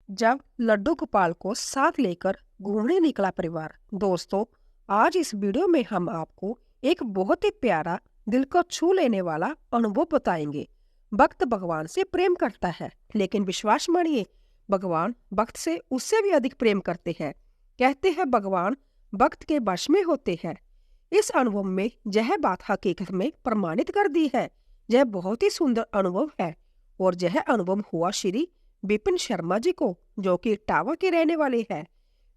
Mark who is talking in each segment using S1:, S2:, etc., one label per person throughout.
S1: जब लड्डू गोपाल को साथ लेकर घूमने निकला परिवार। दोस्तों, आज इस वीडियो में हम आपको एक बहुत ही प्यारा, दिल को छू लेने वाला अनुभव बताएंगे। भक्त भगवान से प्रेम करता है, लेकिन विश्वास मानिए, भगवान भक्त से उससे भी अधिक प्रेम करते हैं। कहते हैं भगवान भक्त के वश में होते हैं। इस अनुभव में यह बात हकीकत में प्रमाणित कर दी है। यह बहुत ही सुंदर अनुभव है और यह अनुभव हुआ श्री विपिन शर्मा जी को, जो कि इटावा के रहने वाले हैं।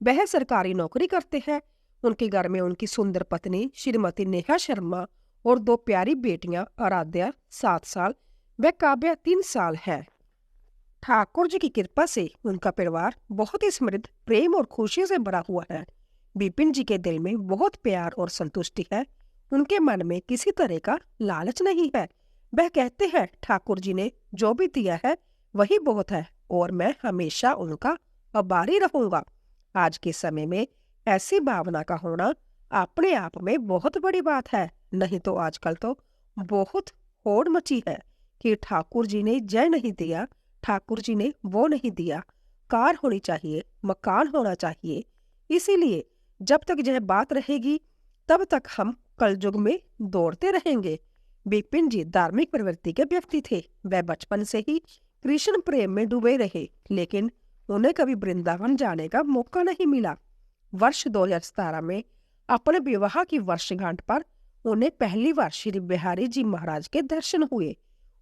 S1: वह सरकारी नौकरी करते हैं। उनके घर में उनकी सुंदर पत्नी श्रीमती नेहा शर्मा और दो प्यारी बेटियां, आराध्या 7 साल व काव्या 3 साल है। ठाकुर जी की कृपा से उनका परिवार बहुत ही समृद्ध, प्रेम और खुशी से भरा हुआ है। विपिन जी के दिल में बहुत प्यार और संतुष्टि है। उनके मन में किसी तरह का लालच नहीं है। वह कहते हैं ठाकुर जी ने जो भी दिया है वही बहुत है और मैं हमेशा उनका आभारी रहूंगा। आज के समय में ऐसी भावना का होना अपने आप में बहुत बड़ी बात है। नहीं तो आजकल तो बहुत होड़ मची है कि ठाकुर जी ने जय नहीं दिया, ठाकुर जी ने वो नहीं दिया, कार होनी चाहिए, मकान होना चाहिए। इसीलिए जब तक यह बात रहेगी तब तक हम कलयुग में दौड़ते रहेंगे। विपिन जी धार्मिक प्रवृत्ति के व्यक्ति थे। वह बचपन से ही कृष्ण प्रेम में डूबे रहे, लेकिन उन्हें कभी वृंदावन जाने का मौका नहीं मिला। वर्ष 2017 में अपने विवाह की वर्षगांठ पर उन्हें पहली बार श्री बिहारी जी महाराज के दर्शन हुए।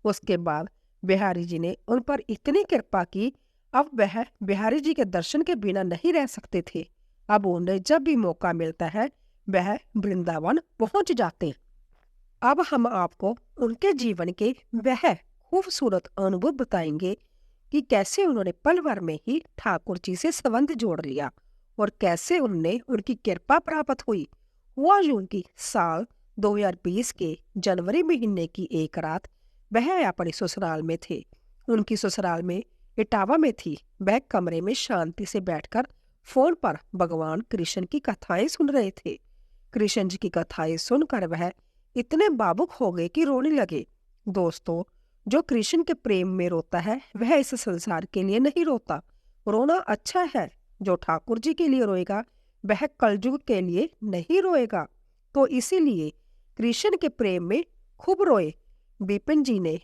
S1: उसके बाद बिहारी जी ने उन पर इतनी कृपा की, अब वह बिहारी जी के दर्शन के बिना नहीं रह सकते थे। अब उन्हें जब भी मौका मिलता है वह वृंदावन पहुंच जाते। अब हम आपको उनके जीवन के वह खूबसूरत अनुभव बताएंगे कि कैसे उन्होंने पल भर में ही ठाकुर जी से संबंध जोड़ लिया और कैसे उन्हें उनकी कृपा प्राप्त हुई। हुआ यूं कि साल 2020 के जनवरी महीने की एक रात वह अपने ससुराल में थे। उनकी ससुराल में इटावा में थी। वह कमरे में शांति से बैठकर फोन पर भगवान कृष्ण की कथाएं सुन रहे थे। कृष्ण जी की कथाएं सुनकर वह इतने भावुक हो गए कि रोने लगे। दोस्तों, जो कृष्ण के प्रेम में रोता है वह इस संसार के लिए नहीं रोता। रोना अच्छा है। जो ठाकुर जी के लिए रोएगा वह कलयुग के लिए नहीं रोएगा। तो इसीलिए कृष्ण के प्रेम में खूब रोए। विपिन जी ने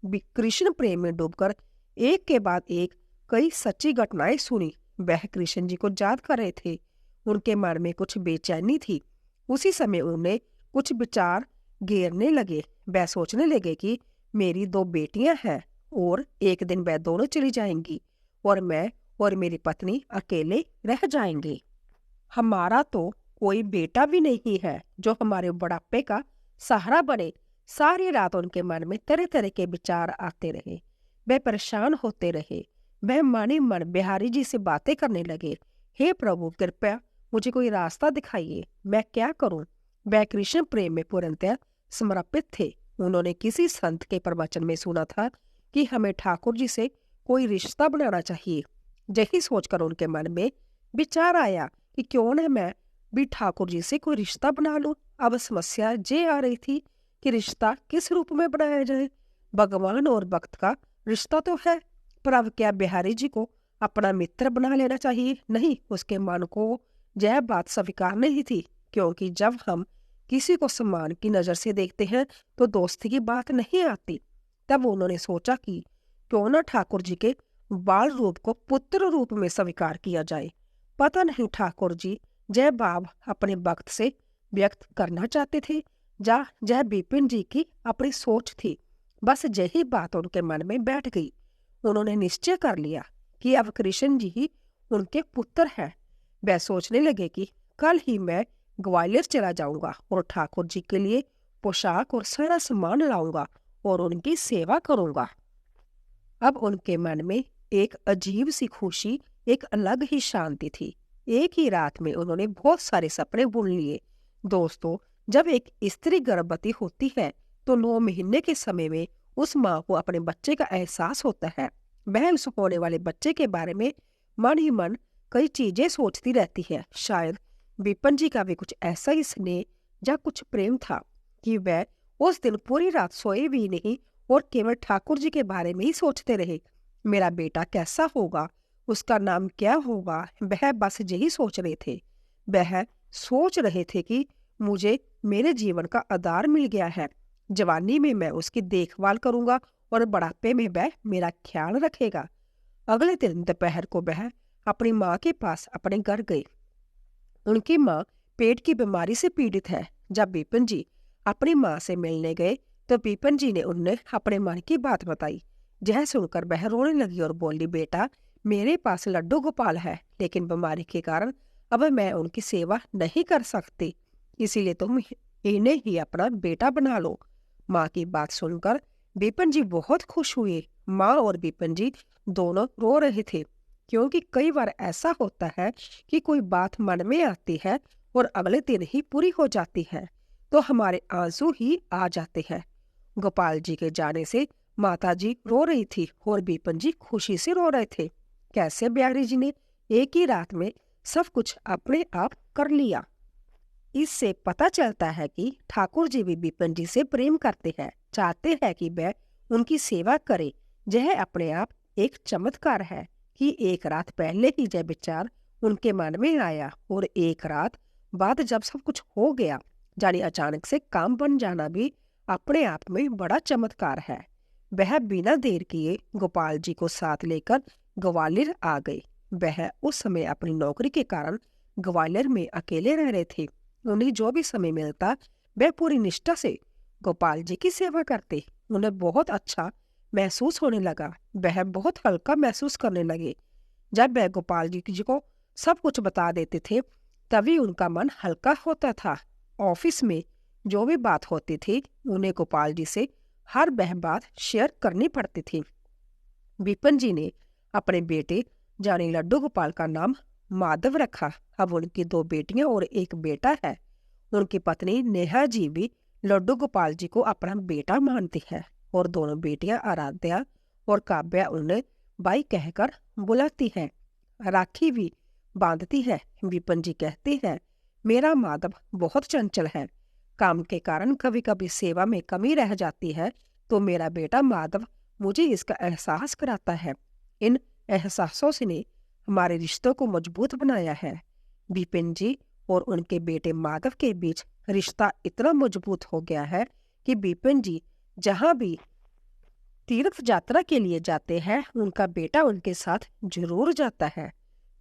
S1: कृष्ण प्रेम में डूबकर एक के बाद एक कई सच्ची घटनाएं सुनी। वह कृष्ण जी को याद कर रहे थे। उनके मन में कुछ बेचैनी थी। उसी समय उन्हें कुछ विचार घेरने लगे। वह सोचने लगे कि मेरी 2 बेटियां हैं और एक दिन वह दोनों चली जाएंगी और मैं और मेरी पत्नी अकेले रह जाएंगे। हमारा तो कोई बेटा भी नहीं है जो हमारे बुढ़ापे का सहारा बने। सारी रात उनके मन में तरह तरह के विचार आते रहे। वह परेशान होते रहे। वह मन ही मन बिहारी जी से बातें करने लगे। हे प्रभु, कृपया मुझे कोई रास्ता दिखाइए, मैं क्या करूं? वह कृष्ण प्रेम में पूर्णतः समर्पित थे। उन्होंने किसी संत के प्रवचन में सुना था कि हमें ठाकुर जी से कोई रिश्ता बनाना चाहिए। यही सोचकर उनके मन में विचार आया कि क्यों न मैं भी ठाकुर जी से कोई रिश्ता बना लूं। अब समस्या ये आ रही थी कि रिश्ता किस रूप में बनाया जाए। भगवान और भक्त का रिश्ता तो है, पर अब क्या बिहारी जी को अपना मित्र बना लेना चाहिए? नहीं, उसके मन को यह बात स्वीकार नहीं थी, क्योंकि जब हम किसी को सम्मान की नजर से देखते हैं तो दोस्ती की बात नहीं आती। तब उन्होंने सोचा कि क्यों न ठाकुर जी के बाल रूप को पुत्र रूप में स्वीकार किया जाए। पता नहीं ठाकुर जी जय भाव अपने भक्त से व्यक्त करना चाहते थे या जय विपिन जी की अपनी सोच थी। बस यही बात उनके मन में बैठ गई। उन्होंने निश्चय कर लिया कि अब कृष्ण जी ही उनके पुत्र हैं। वह सोचने लगे कि कल ही मैं ग्वालियर चला जाऊंगा और ठाकुर जी के लिए पोशाक और सारा सामान लाऊंगा और उनकी सेवा करूंगा। अब उनके मन में एक अजीब सी खुशी, एक अलग ही शांति थी। एक ही रात में उन्होंने बहुत सारे सपने बुन लिए। दोस्तों, जब एक स्त्री गर्भवती होती है तो 9 महीने के समय में उस माँ को अपने बच्चे का एहसास होता है। वह उस होने वाले बच्चे के बारे में मन ही मन कई चीजें सोचती रहती है। शायद विपिन जी का भी कुछ ऐसा ही स्नेह या कुछ प्रेम था कि वह उस दिन पूरी रात सोए भी नहीं और केवल ठाकुर जी के बारे में ही सोचते रहे। मेरा बेटा कैसा होगा, उसका नाम क्या होगा, वह बस यही सोच रहे थे। वह सोच रहे थे कि मुझे मेरे जीवन का आधार मिल गया है। जवानी में मैं उसकी देखभाल करूंगा और बुढ़ापे में वह मेरा ख्याल रखेगा। अगले दिन दोपहर को वह अपनी माँ के पास अपने घर गई। उनकी माँ पेट की बीमारी से पीड़ित है। जब बिपिन जी अपनी माँ से मिलने गए तो बिपिन जी ने उन्हें अपने मन की बात बताई। यह सुनकर वह रोने लगी और बोली, बेटा, मेरे पास लड्डू गोपाल है, लेकिन बीमारी के कारण अब मैं उनकी सेवा नहीं कर सकती, इसीलिए तुम इन्हें ही अपना बेटा बना लो। माँ की बात सुनकर बिपिन जी बहुत खुश हुए। माँ और बिपिन जी दोनों रो रहे थे, क्योंकि कई बार ऐसा होता है कि कोई बात मन में आती है और अगले दिन ही पूरी हो जाती है, तो हमारे आंसू ही आ जाते हैं। गोपाल जी के जाने से माता जी रो रही थी और बिपिन जी खुशी से रो रहे थे। कैसे बिहारी जी ने एक ही रात में सब कुछ अपने आप कर लिया। इससे पता चलता है कि ठाकुर जी भी बिपिन जी से प्रेम करते हैं, चाहते हैं कि वह उनकी सेवा करे। यह अपने आप एक चमत्कार है कि एक रात पहले ही यह विचार उनके मन में आया और एक रात बाद जब सब कुछ हो गया, यानी अचानक से काम बन जाना भी अपने आप में बड़ा चमत्कार है। वह बिना देर किए गोपाल जी को साथ लेकर ग्वालियर आ गए। वह उस समय अपनी नौकरी के कारण ग्वालियर में अकेले रह रहे थे। उन्हें जो भी समय मिलता वह पूरी निष्ठा से गोपाल जी की सेवा करते। उन्हें बहुत अच्छा महसूस होने लगा। वह बहुत हल्का महसूस करने लगे। जब वह गोपाल जी को सब कुछ बता देते थे तभी उनका मन हल्का होता था। ऑफिस में जो भी बात होती थी उन्हें गोपाल जी से हर वह बात शेयर करनी पड़ती थी। बिपिन जी ने अपने बेटे जानी लड्डू गोपाल का नाम माधव रखा। अब उनकी 2 बेटियां और एक बेटा है। उनकी पत्नी नेहा जी भी लड्डू गोपाल जी को अपना बेटा मानती है और दोनों बेटियां आराध्या और काव्या उन्हें बाई कहकर बुलाती है। राखी भी बांधती है। बिपिन जी कहते हैं, मेरा माधव बहुत चंचल है, काम के कारण कभी कभी सेवा में कमी रह जाती है, तो मेरा बेटा माधव मुझे इसका एहसास कराता है। इन एहसासों से ने हमारे रिश्तों को मजबूत बनाया है। बिपिन जी और उनके बेटे माधव के बीच रिश्ता इतना मजबूत हो गया है कि बिपिन जी जहां भी तीर्थ यात्रा के लिए जाते हैं उनका बेटा उनके साथ जरूर जाता है।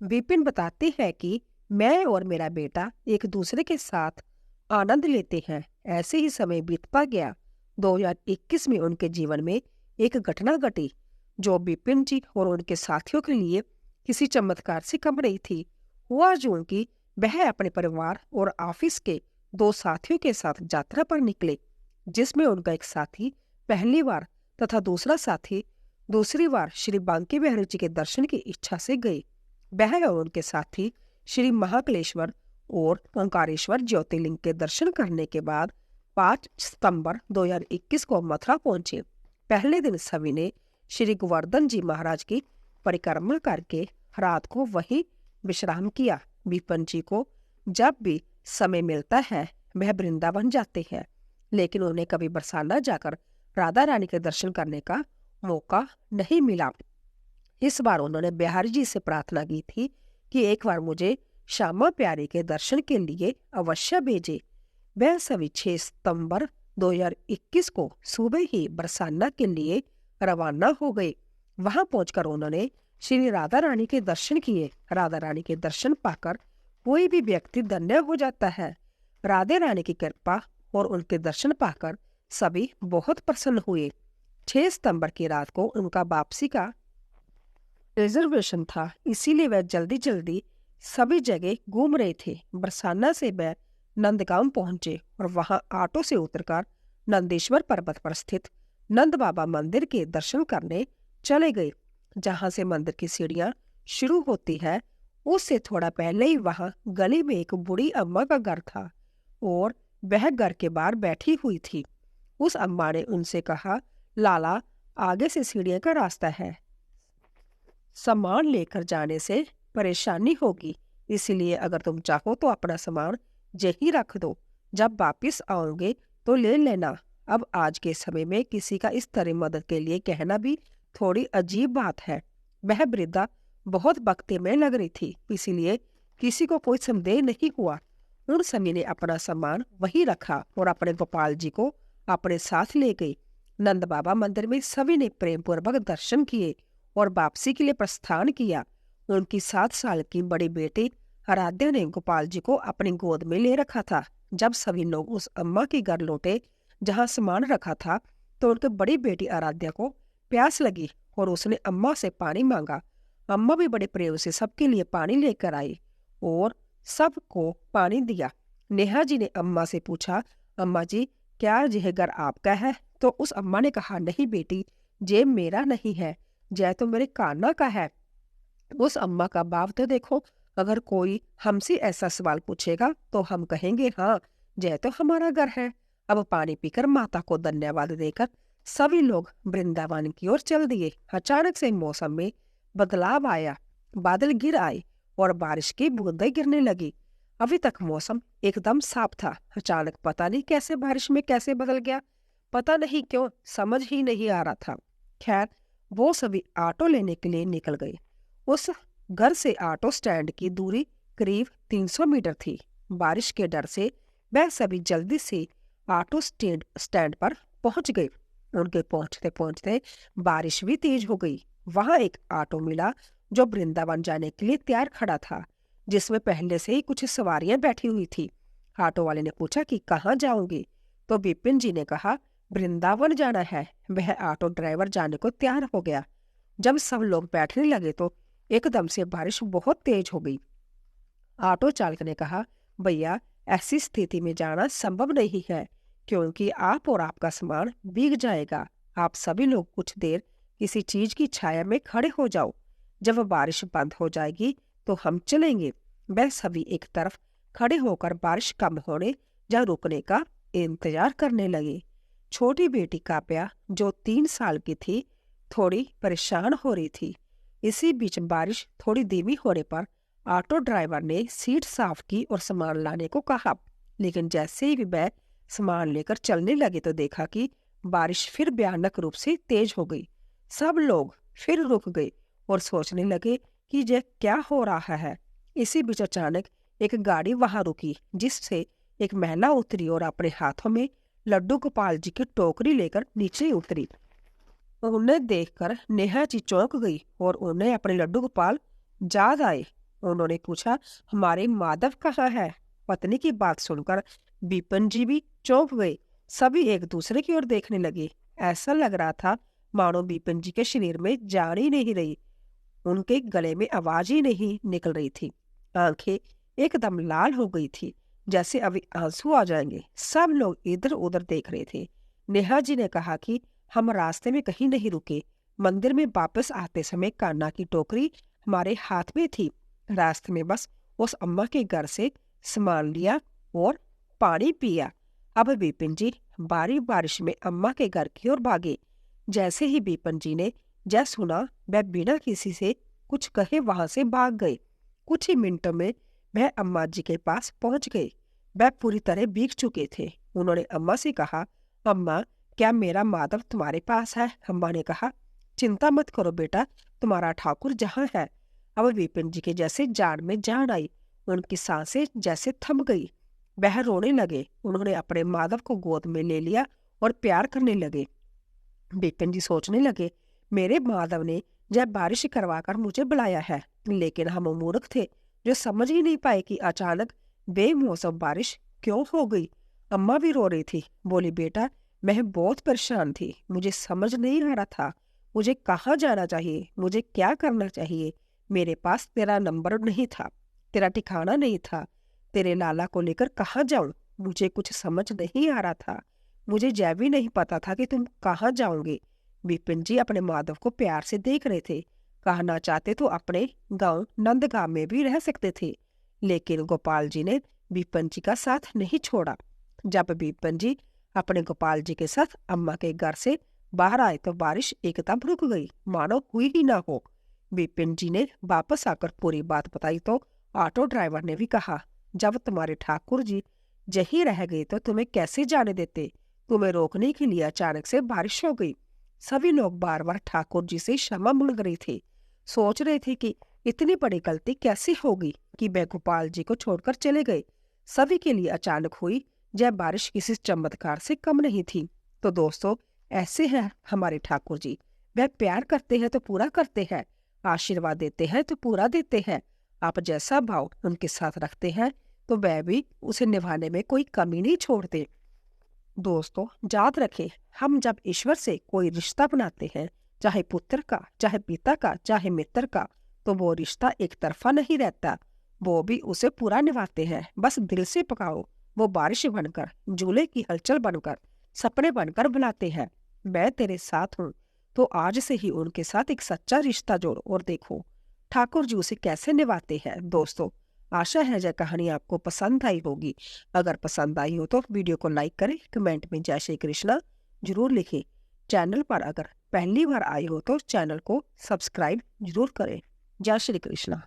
S1: बिपिन बताते हैं कि मैं और मेरा बेटा एक दूसरे के साथ आनंद लेते हैं। ऐसे ही समय बीतता गया। 2021 में उनके जीवन में एक घटना घटी जो बिपिन जी और उनके साथियों के लिए किसी चमत्कार से कम नहीं थी। हुआ यूं कि वह अपने परिवार और ऑफिस के 2 साथियों के साथ यात्रा पर निकले, जिसमें उनका एक साथी पहली बार तथा दूसरा साथी दूसरी बार श्री बांके बिहारी जी के दर्शन की इच्छा से गए। वह और उनके साथी श्री महाकालेश्वर और ओंकारेश्वर ज्योतिर्लिंग के दर्शन करने के बाद 5 सितंबर 2021 को मथुरा पहुंचे। पहले दिन सभी ने श्री गोवर्धन जी महाराज की परिक्रमा करके रात को वहीं विश्राम किया। बिपिन जी को जब भी समय मिलता है वह वृंदावन जाते हैं, लेकिन उन्हें कभी बरसाना जाकर राधा रानी के दर्शन करने का मौका नहीं मिला। इस बार उन्होंने बिहारी जी से प्रार्थना की थी कि एक बार मुझे श्यामा प्यारी के दर्शन के लिए अवश्य भेजे। वह सभी 6 सितंबर 2021 को सुबह ही बरसाना के लिए रवाना हो गए। वहां पहुंचकर उन्होंने श्री राधा रानी के दर्शन किए। राधा रानी के दर्शन पाकर कोई भी व्यक्ति धन्य हो जाता है। राधे रानी की कृपा और उनके दर्शन पाकर सभी बहुत प्रसन्न हुए। 6 सितंबर की रात को उनका वापसी का रिजर्वेशन था, इसीलिए वह जल्दी जल्दी सभी जगह घूम रहे थे। बरसाना से वह नंदगांव पहुंचे और वहां ऑटो से उतरकर नंदेश्वर पर्वत पर स्थित नंद बाबा मंदिर के दर्शन करने चले गए, जहां से मंदिर की सीढ़ियां शुरू होती है। उससे थोड़ा पहले ही वहां गली में एक बूढ़ी अम्मा का घर था और वह घर के बाहर बैठी हुई थी। उस अम्मा ने उनसे कहा, लाला, आगे से सीढ़ियों का रास्ता है, सामान लेकर जाने से परेशानी होगी, इसलिए अगर तुम चाहो तो अपना सामान यहीं रख दो, जब वापिस आओगे तो ले लेना। अब आज के समय में किसी का इस तरह मदद के लिए कहना भी थोड़ी अजीब बात है। वह वृद्धा बहुत भक्तिमय लग रही थी, इसीलिए किसी को कोई संदेह नहीं हुआ। उन सभी ने अपना सामान वहीं रखा और अपने गोपाल जी को अपने साथ ले गई। नंद बाबा मंदिर में सभी ने प्रेम पूर्वक दर्शन किए और वापसी के लिए प्रस्थान किया। उनकी 7 साल की बड़ी बेटी आराध्या ने गोपाल जी को अपनी गोद में ले रखा था। जब सभी लोग उस अम्मा के घर लौटे जहाँ सामान रखा था, तो उनकी बड़ी बेटी आराध्या को प्यास लगी और उसने अम्मा से पानी मांगा। अम्मा भी बड़े प्रेम से सबके लिए पानी लेकर आई और सबको पानी दिया। नेहा जी ने अम्मा से पूछा, अम्मा जी क्या यह घर आपका है? तो उस अम्मा ने कहा, नहीं बेटी, ये मेरा नहीं है, यह तो मेरे कान्हा का है। उस अम्मा का भाव तो देखो, अगर कोई हमसे ऐसा सवाल पूछेगा तो हम कहेंगे हाँ, यह तो हमारा घर है। अब पानी पीकर माता को धन्यवाद देकर सभी लोग वृंदावन की ओर चल दिए। अचानक से मौसम में बदलाव आया, बादल गिर आए और बारिश की बूंदें गिरने लगी। अभी तक मौसम एकदम साफ था, अचानक पता नहीं कैसे बारिश में कैसे बदल गया। पता नहीं क्यों, समझ ही नहीं आ रहा था। खैर, वो सभी ऑटो लेने के लिए निकल गए। उस घर से ऑटो स्टैंड की दूरी करीब 300 मीटर थी। बारिश के डर से वह सभी जल्दी से ऑटो स्टैंड पर पहुंच गए। उनके पहुंचते पहुंचते बारिश भी तेज हो गई। वहां एक ऑटो मिला जो वृंदावन जाने के लिए तैयार खड़ा था, जिसमें पहले से ही कुछ सवारियां बैठी हुई थी। ऑटो वाले ने पूछा कि कहाँ जाओगे? तो विपिन जी ने कहा, वृंदावन जाना है। वह ऑटो ड्राइवर जाने को तैयार हो गया। जब सब लोग बैठने लगे तो एकदम से बारिश बहुत तेज हो गई। ऑटो चालक ने कहा, भैया ऐसी स्थिति में जाना संभव नहीं है, क्योंकि आप और आपका सामान भीग जाएगा। आप सभी लोग कुछ देर किसी चीज की छाया में खड़े हो जाओ। जब बारिश बंद हो जाएगी तो हम चलेंगे। वह सभी एक तरफ खड़े होकर बारिश कम होने या रुकने का इंतजार करने लगे। छोटी बेटी काव्या, जो 3 साल की थी, थोड़ी परेशान हो रही थी। इसी बीच बारिश थोड़ी धीमी होने पर ऑटो ड्राइवर ने सीट साफ की और सामान लाने को कहा, लेकिन जैसे ही वह सामान लेकर चलने लगे तो देखा कि बारिश फिर भयानक रूप से तेज हो गई। सब लोग फिर रुक गए और सोचने लगे कि यह क्या हो रहा है। इसी बीच अचानक एक गाड़ी वहां रुकी, जिससे एक महिला उतरी और अपने हाथों में लड्डू गोपाल जी की टोकरी लेकर नीचे उतरी। उन्हें देखकर नेहा जी चौंक गई और उन्हें अपने लड्डू गोपाल याद आए। उन्होंने पूछा, हमारे माधव कहाँ है? पत्नी की बात सुनकर विपिन जी भी चौंक गए। सभी एक दूसरे की ओर देखने लगे। ऐसा लग रहा था मानो विपिन जी के शरीर में जान ही नहीं रही। उनके गले में आवाज ही नहीं निकल रही थी। आंखें एकदम लाल हो गई थी, जैसे अभी आंसू आ जाएंगे। सब लोग इधर उधर देख रहे थे। नेहा जी ने कहा कि हम रास्ते में कहीं नहीं रुके। मंदिर में वापस आते समय कान्हा की टोकरी हमारे हाथ में थी। रास्ते में बस उस अम्मा के घर से सामान लिया और पानी पिया। अब विपिन जी बारी बारिश में अम्मा के घर की ओर भागे। जैसे ही विपिन जी ने जय सुना, वह बिना किसी से कुछ कहे वहां से भाग गए। कुछ ही मिनटों में वह अम्मा जी के पास पहुंच गए। वह पूरी तरह भीग चुके थे। उन्होंने अम्मा से कहा, अम्मा क्या मेरा माधव तुम्हारे पास है? अम्मा ने कहा, चिंता मत करो बेटा, तुम्हारा ठाकुर जहाँ है। अब विपिन जी के जैसे जान में जान आई। उनकी सांसें जैसे थम गई। वह रोने लगे। उन्होंने अपने माधव को गोद में ले लिया और प्यार करने लगे। विपिन जी सोचने लगे, मेरे माधव ने जब बारिश करवाकर मुझे बुलाया है, लेकिन हम मूर्ख थे जो समझ ही नहीं पाए कि अचानक बेमौसम बारिश क्यों हो गई। अम्मा भी रो रही थी। बोली, बेटा मैं बहुत परेशान थी, मुझे समझ नहीं आ रहा था मुझे कहाँ जाना चाहिए, मुझे क्या करना चाहिए। मेरे पास तेरा नंबर नहीं था, तेरा ठिकाना नहीं था। तेरे लाला को लेकर कहाँ जाऊं, मुझे कुछ समझ नहीं आ रहा था। मुझे यह भी नहीं पता था कि तुम कहाँ जाओगे। विपिन जी अपने माधव को प्यार से देख रहे थे। कहना चाहते तो अपने गांव नंदगांव में भी रह सकते थे, लेकिन गोपाल जी ने विपिन जी का साथ नहीं छोड़ा। जब विपिन जी अपने गोपाल जी के साथ अम्मा के घर से बाहर आए तो बारिश एकदम रुक गई, मानो हुई ही ना हो। विपिन जी ने वापस आकर पूरी बात बताई तो ऑटो ड्राइवर ने भी कहा, जब तुम्हारे ठाकुर जी यहीं रह गए तो तुम्हें कैसे जाने देते? तुम्हें रोकने के लिए अचानक से बारिश हो गई। सभी लोग बार बार ठाकुर जी से क्षमा मांग रहे थे। सोच रहे थे कि इतनी बड़ी गलती कैसी होगी कि वे गोपाल जी को छोड़कर चले गए। सभी के लिए अचानक हुई यह बारिश किसी चमत्कार से कम नहीं थी। तो दोस्तों, ऐसे हैं हमारे ठाकुर जी। वह प्यार करते हैं तो पूरा करते हैं, आशीर्वाद देते हैं तो पूरा देते हैं। आप जैसा भाव उनके साथ रखते हैं तो वह भी उसे निभाने में कोई कमी नहीं छोड़ते। दोस्तों, याद रखें, हम जब ईश्वर से कोई रिश्ता बनाते हैं, चाहे पुत्र का, चाहे पिता का, चाहे मित्र का, तो वो रिश्ता एक तरफा नहीं रहता। वो भी उसे पूरा निभाते हैं। बस दिल से पकाओ। वो बारिश बनकर, झूले की हलचल बनकर, सपने बनकर बुलाते हैं, मैं तेरे साथ हूँ। तो आज से ही उनके साथ एक सच्चा रिश्ता जोड़ो और देखो ठाकुर जी उसे कैसे निभाते हैं। दोस्तों, आशा है यह कहानी आपको पसंद आई होगी। अगर पसंद आई हो तो वीडियो को लाइक करें, कमेंट में जय श्री कृष्णा जरूर लिखें। चैनल पर अगर पहली बार आए हो तो चैनल को सब्सक्राइब जरूर करें। जय श्री कृष्णा।